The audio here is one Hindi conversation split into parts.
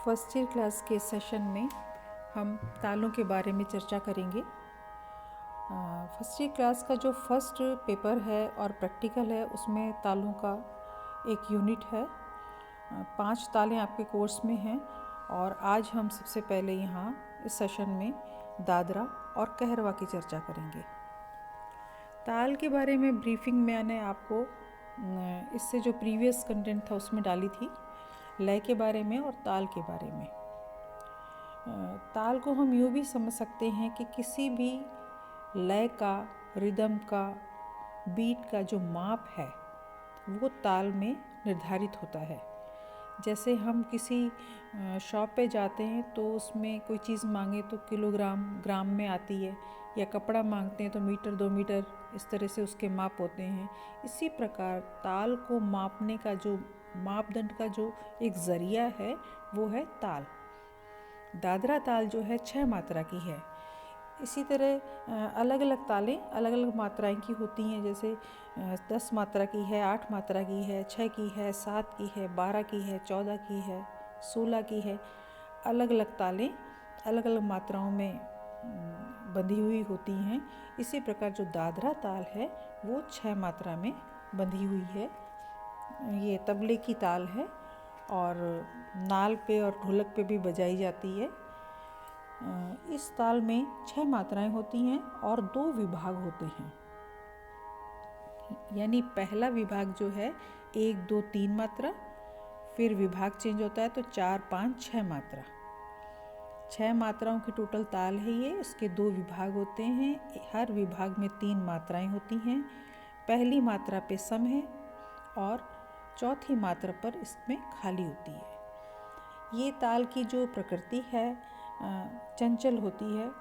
फर्स्ट ईयर क्लास के सेशन में हम तालों के बारे में चर्चा करेंगे। फर्स्ट ईयर क्लास का जो फर्स्ट पेपर है और प्रैक्टिकल है उसमें तालों का एक यूनिट है। 5 तालें आपके कोर्स में हैं और आज हम सबसे पहले यहाँ इस सेशन में दादरा और कहरवा की चर्चा करेंगे। ताल के बारे में ब्रीफिंग मैंने आपको इससे जो प्रीवियस कंटेंट था उसमें डाली थी, लय के बारे में और ताल के बारे में। ताल को हम यूँ भी समझ सकते हैं कि किसी भी लय का, रिदम का, बीट का जो माप है वो ताल में निर्धारित होता है। जैसे हम किसी शॉप पे जाते हैं तो उसमें कोई चीज़ मांगे तो किलोग्राम, ग्राम में आती है, या कपड़ा मांगते हैं तो मीटर, 2 मीटर, इस तरह से उसके माप होते हैं। इसी प्रकार ताल को मापने का जो मापदंड का जो एक ज़रिया है वो है ताल। दादरा ताल जो है 6 मात्रा की है। इसी तरह अलग अलग तालें अलग अलग मात्राएं की होती हैं। जैसे 10 मात्रा की है, 8 मात्रा की है, 6 की है, 7 की है, 12 की है, 14 की है, 16 की है। अलग अलग तालें अलग अलग मात्राओं में बंधी हुई होती हैं। इसी प्रकार जो दादरा ताल है वो 6 मात्रा में बंधी हुई है। ये तबले की ताल है और नाल पे और ढोलक पे भी बजाई जाती है। इस ताल में 6 मात्राएं होती हैं और 2 विभाग होते हैं। यानी पहला विभाग जो है 1, 2, 3 मात्रा, फिर विभाग चेंज होता है तो 4, 5, 6 मात्रा। 6 मात्राओं की टोटल ताल है ये। इसके 2 विभाग होते हैं। हर विभाग में 3 मात्राएं होती हैं। पहली मात्रा पे सम है और चौथी मात्रा पर इसमें खाली होती है। ये ताल की जो प्रकृति है चंचल होती है,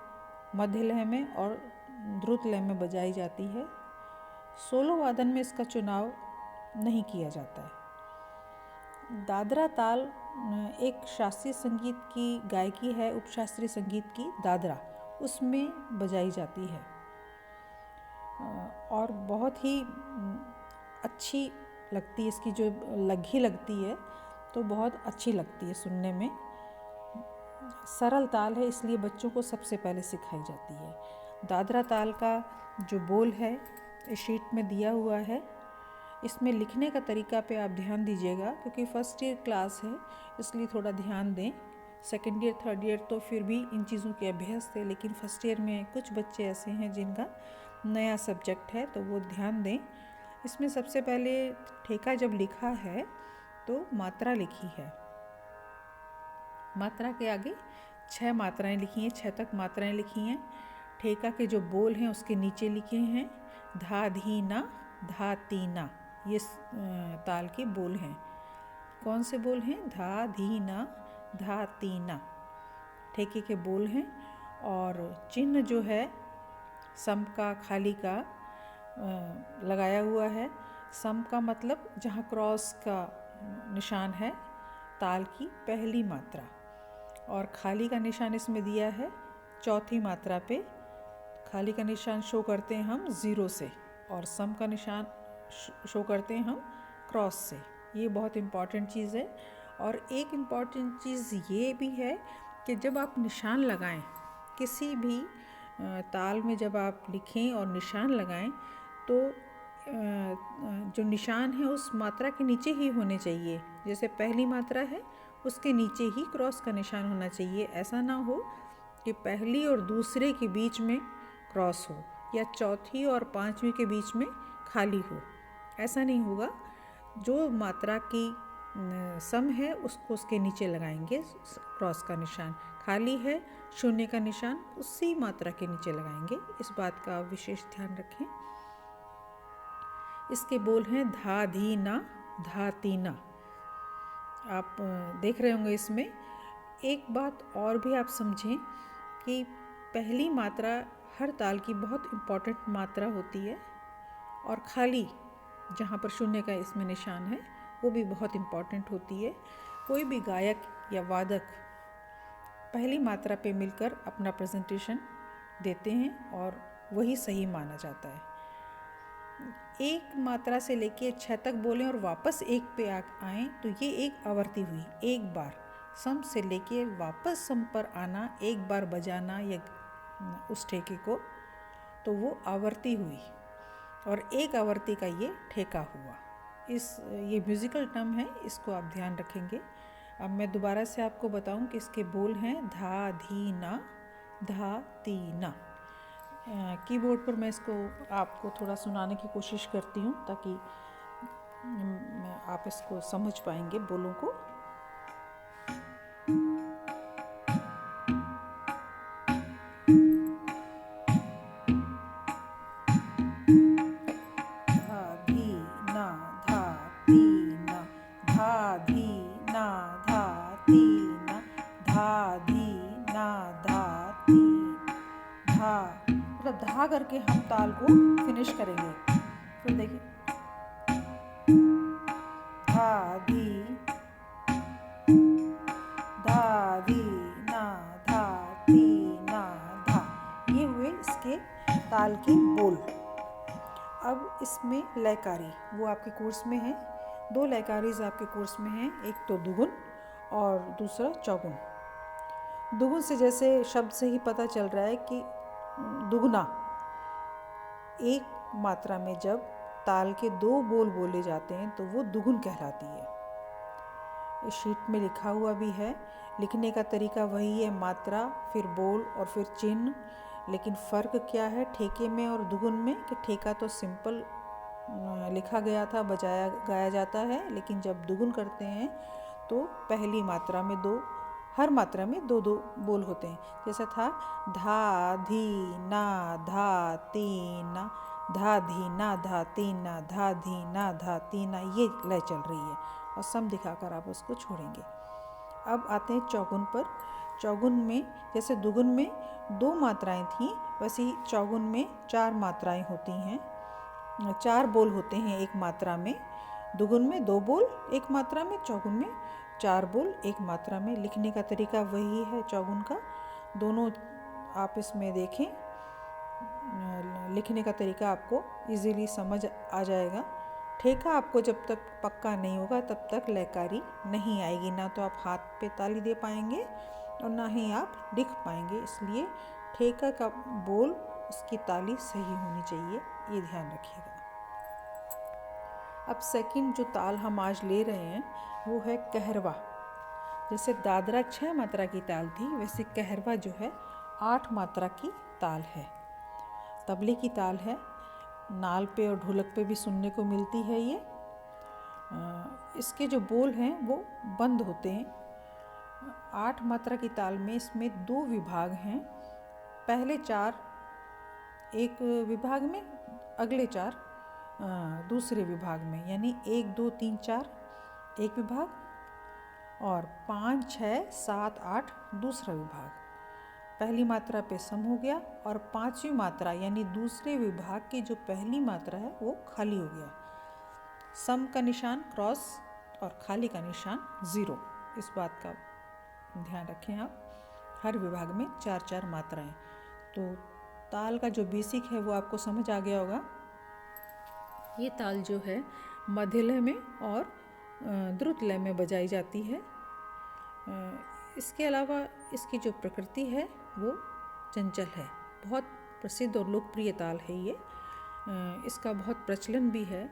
मध्य लय में और द्रुत लय में बजाई जाती है। सोलो वादन में इसका चुनाव नहीं किया जाता है। दादरा ताल एक शास्त्रीय संगीत की गायकी है, उपशास्त्रीय संगीत की दादरा, उसमें बजाई जाती है और बहुत ही अच्छी लगती है। इसकी जो लघी लगती है तो बहुत अच्छी लगती है सुनने में। सरल ताल है इसलिए बच्चों को सबसे पहले सिखाई जाती है। दादरा ताल का जो बोल है इस शीट में दिया हुआ है। इसमें लिखने का तरीका पे आप ध्यान दीजिएगा क्योंकि फर्स्ट ईयर क्लास है इसलिए थोड़ा ध्यान दें। सेकेंड ईयर, थर्ड ईयर तो फिर भी इन चीज़ों के अभ्यास थे, लेकिन फर्स्ट ईयर में कुछ बच्चे ऐसे हैं जिनका नया सब्जेक्ट है तो वो ध्यान दें। इसमें सबसे पहले ठेका जब लिखा है तो मात्रा लिखी है। मात्रा के आगे 6 मात्राएं लिखी हैं, 6 तक मात्राएं लिखी हैं। ठेका के जो बोल हैं उसके नीचे लिखे हैं धा धी ना, धा ती ना। ये ताल के बोल हैं। कौन से बोल हैं? धा धी ना, धा ती ना ठेके के बोल हैं। और चिन्ह जो है सम का, खाली का लगाया हुआ है। सम का मतलब जहाँ क्रॉस का निशान है ताल की पहली मात्रा, और खाली का निशान इसमें दिया है चौथी मात्रा पे। खाली का निशान शो करते हैं हम 0 से और सम का निशान शो करते हैं हम क्रॉस से। ये बहुत इम्पॉर्टेंट चीज़ है। और एक इम्पॉर्टेंट चीज़ ये भी है कि जब आप निशान लगाएं किसी भी ताल में, जब आप लिखें और निशान लगाएं तो जो निशान है उस मात्रा के नीचे ही होने चाहिए। जैसे पहली मात्रा है उसके नीचे ही क्रॉस का निशान होना चाहिए। ऐसा ना हो कि पहली और दूसरे के बीच में क्रॉस हो या चौथी और 5वीं के बीच में खाली हो। ऐसा नहीं होगा। जो मात्रा की सम है उसको उसके नीचे लगाएंगे क्रॉस का निशान। खाली है, शून्य का निशान उसी मात्रा के नीचे लगाएंगे। इस बात का विशेष ध्यान रखें। इसके बोल हैं धा धी ना, धा ती ना। आप देख रहे होंगे इसमें एक बात और भी आप समझें कि पहली मात्रा हर ताल की बहुत इम्पॉर्टेंट मात्रा होती है और खाली जहाँ पर शून्य का इसमें निशान है वो भी बहुत इम्पॉर्टेंट होती है। कोई भी गायक या वादक पहली मात्रा पे मिलकर अपना प्रेजेंटेशन देते हैं और वही सही माना जाता है। एक मात्रा से लेके 6 तक बोलें और वापस 1 पे आएँ तो ये एक आवर्ती हुई, एक बार। सम से लेके वापस सम पर आना, एक बार बजाना या उस ठेके को, तो वो आवर्ती हुई और एक आवर्ती का ये ठेका हुआ। ये म्यूज़िकल टर्म है, इसको आप ध्यान रखेंगे। अब मैं दोबारा से आपको बताऊं कि इसके बोल हैं धा धी ना, धा ती ना। कीबोर्ड पर मैं इसको आपको थोड़ा सुनाने की कोशिश करती हूँ ताकि आप इसको समझ पाएंगे बोलों को। धा धी ना, धा ती ना, धा धी ना, धा ती ना, धा धी ना, धा ती, धा, मतलब धा करके हम ताल को फिनिश करेंगे। फिर देखिए, धा धी, धा धी ना, धा ती ना, धा। ये हुए इसके ताल के बोल। अब इसमें लयकारी, वो आपके कोर्स में है। 2 लयकारीज आपके कोर्स में हैं, एक तो दुगुन और दूसरा चौगुन। दुगुन से जैसे शब्द से ही पता चल रहा है कि दुगुना, एक मात्रा में जब ताल के 2 बोल बोले जाते हैं तो वो दुगुन कहलाती है। इस शीट में लिखा हुआ भी है, लिखने का तरीका वही है, मात्रा फिर बोल और फिर चिन्ह। लेकिन फ़र्क क्या है ठेके में और दुगुन में कि ठेका तो सिंपल लिखा गया था, बजाया गाया जाता है, लेकिन जब दुगुन करते हैं तो पहली मात्रा में 2, हर मात्रा में 2-2 बोल होते हैं। जैसा था धा धी ना, धा ती ना, धा धी ना, धा ती ना, धा धी ना, धा ती ना, ये लय चल रही है और सम दिखाकर आप उसको छोड़ेंगे। अब आते हैं चौगुन पर। चौगुन में जैसे दुगुन में 2 मात्राएं थीं, वैसे ही चौगुन में 4 मात्राएं होती हैं, 4 बोल होते हैं एक मात्रा में। दुगुन में 2 बोल एक मात्रा में, चौगुन में 4 बोल एक मात्रा में। लिखने का तरीका वही है चौगुन का, दोनों आप इसमें देखें, लिखने का तरीका आपको इजीली समझ आ जाएगा। ठेका आपको जब तक पक्का नहीं होगा तब तक लयकारी नहीं आएगी, ना तो आप हाथ पे ताली दे पाएंगे और ना ही आप लिख पाएंगे। इसलिए ठेका का बोल, उसकी ताली सही होनी चाहिए, ये ध्यान रखिएगा। अब सेकंड जो ताल हम आज ले रहे हैं वो है कहरवा। जैसे दादरा 6 मात्रा की ताल थी, वैसे कहरवा जो है 8 मात्रा की ताल है। तबले की ताल है, नाल पे और ढोलक पे भी सुनने को मिलती है ये। इसके जो बोल हैं वो बंद होते हैं। 8 मात्रा की ताल में इसमें 2 विभाग हैं, पहले 4 एक विभाग में, अगले 4 दूसरे विभाग में, यानी 1 2 3 4 एक विभाग और 5 6 7 8 दूसरा विभाग। पहली मात्रा पे सम हो गया और 5वीं मात्रा यानी दूसरे विभाग की जो पहली मात्रा है वो खाली हो गया। सम का निशान क्रॉस और खाली का निशान 0। इस बात का ध्यान रखें आप। हर विभाग में 4-4 मात्राएं। तो ताल का जो बेसिक है वो आपको समझ आ गया होगा। ये ताल जो है मध्य लय में और द्रुत लय में बजाई जाती है। इसके अलावा इसकी जो प्रकृति है वो चंचल है। बहुत प्रसिद्ध और लोकप्रिय ताल है ये। इसका बहुत प्रचलन भी है।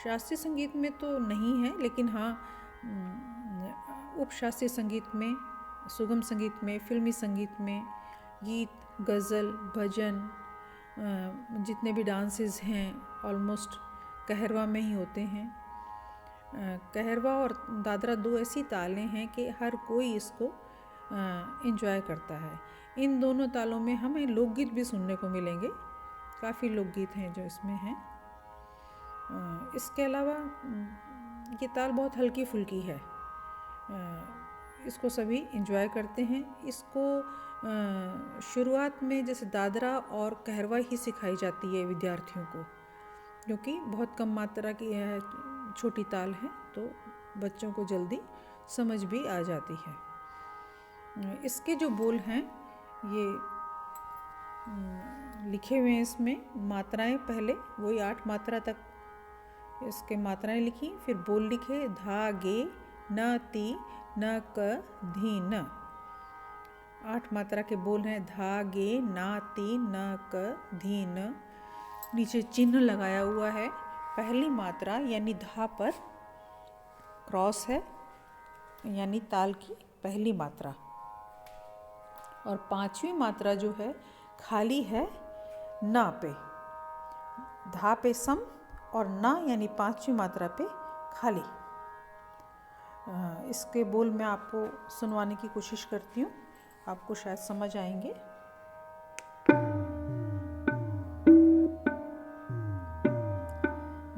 शास्त्रीय संगीत में तो नहीं है, लेकिन हाँ उपशास्त्रीय संगीत में, सुगम संगीत में, फिल्मी संगीत में, गीत, गज़ल, भजन, जितने भी डांसेस हैं ऑलमोस्ट कहरवा में ही होते हैं। कहरवा और दादरा 2 ऐसी तालें हैं कि हर कोई इसको एंजॉय करता है। इन दोनों तालों में हमें लोकगीत भी सुनने को मिलेंगे, काफ़ी लोकगीत हैं जो इसमें हैं। इसके अलावा ये ताल बहुत हल्की फुल्की है, इसको सभी एंजॉय करते हैं। इसको शुरुआत में जैसे दादरा और कहरवा ही सिखाई जाती है विद्यार्थियों को, क्योंकि बहुत कम मात्रा की है, छोटी ताल है, तो बच्चों को जल्दी समझ भी आ जाती है। इसके जो बोल हैं ये लिखे हुए हैं इसमें। मात्राएं पहले वही 8 मात्रा तक इसके मात्राएं लिखी, फिर बोल लिखे धा गे न ती न क धी न। 8 मात्रा के बोल हैं धा गे ना ती न क धी न। नीचे चिन्ह लगाया हुआ है। पहली मात्रा यानी धा पर क्रॉस है, यानी ताल की पहली मात्रा। और 5वीं मात्रा जो है खाली है ना पे। धा पे सम और ना यानी 5वीं मात्रा पे खाली। इसके बोल मैं आपको सुनवाने की कोशिश करती हूँ, आपको शायद समझ आएंगे।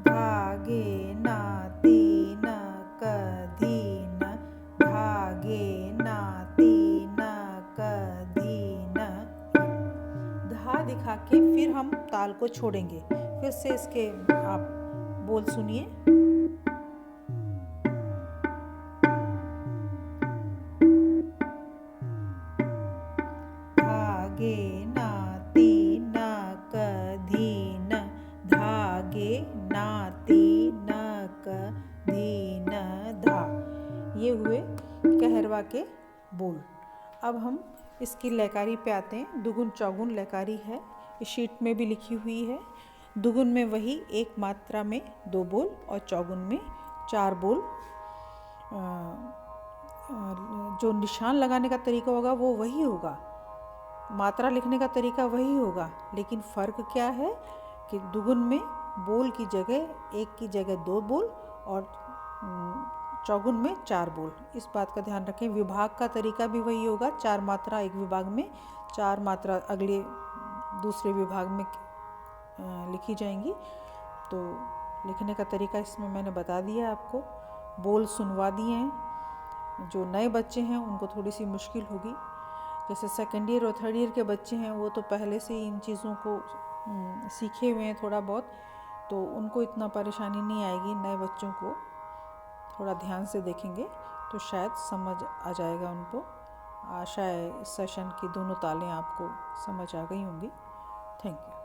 धागे ना ती न क धी न, धागे ना ती न क धी न। धा दिखा के फिर हम ताल को छोड़ेंगे। फिर से इसके आप बोल सुनिए। धागे ना ती न क धी न, धागे ना ती न क धी न धा। ये हुए कहरवा के बोल। अब हम इसकी लयकारी पे आते हैं। दुगुन चौगुन लयकारी है, इस शीट में भी लिखी हुई है। दुगुन में वही एक मात्रा में 2 बोल और चौगुन में 4 बोल। जो निशान लगाने का तरीका होगा वो वही होगा, मात्रा लिखने का तरीका वही होगा, लेकिन फ़र्क क्या है कि दुगुन में बोल की जगह एक की जगह 2 बोल और चौगुन में 4 बोल। इस बात का ध्यान रखें। विभाग का तरीका भी वही होगा, 4 मात्रा एक विभाग में, 4 मात्रा अगले दूसरे विभाग में लिखी जाएंगी। तो लिखने का तरीका इसमें मैंने बता दिया आपको, बोल सुनवा दिए हैं। जो नए बच्चे हैं उनको थोड़ी सी मुश्किल होगी, जैसे सेकेंड ईयर और थर्ड ईयर के बच्चे हैं वो तो पहले से ही इन चीज़ों को सीखे हुए हैं थोड़ा बहुत, तो उनको इतना परेशानी नहीं आएगी। नए बच्चों को थोड़ा ध्यान से देखेंगे तो शायद समझ आ जाएगा उनको। आशा है इस सेशन की दोनों तालें आपको समझ आ गई होंगी। Thank you.